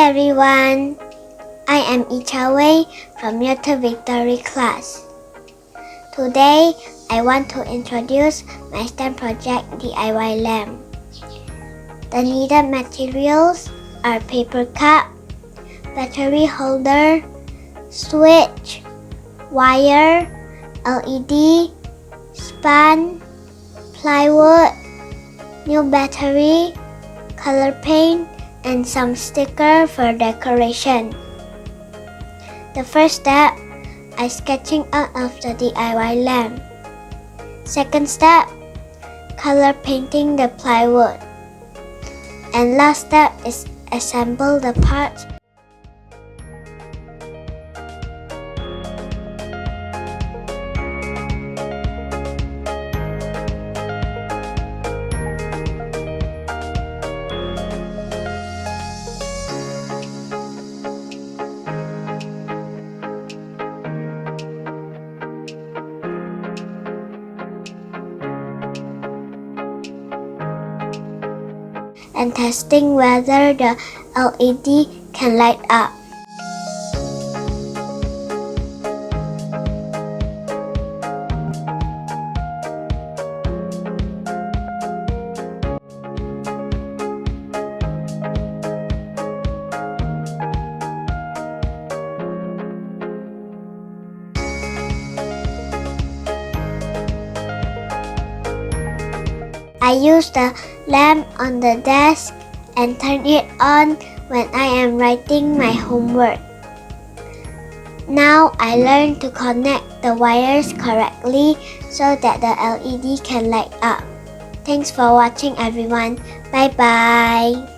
Hi everyone, I am Tawau from Yota Victory class. Today, I want to introduce my STEM project DIY lamp. The needed materials are paper cup, battery holder, switch, wire, LED, span, plywood, new battery, color paint, and some sticker for decoration. The first step, I sketching out of the DIY lamp. Second step, color painting the plywood. And last step is assemble the parts. And testing whether the LED can light up. I use the lamp on the desk and turn it on when I am writing my homework. Now I learn to connect the wires correctly so that the LED can light up. Thanks for watching everyone. Bye bye.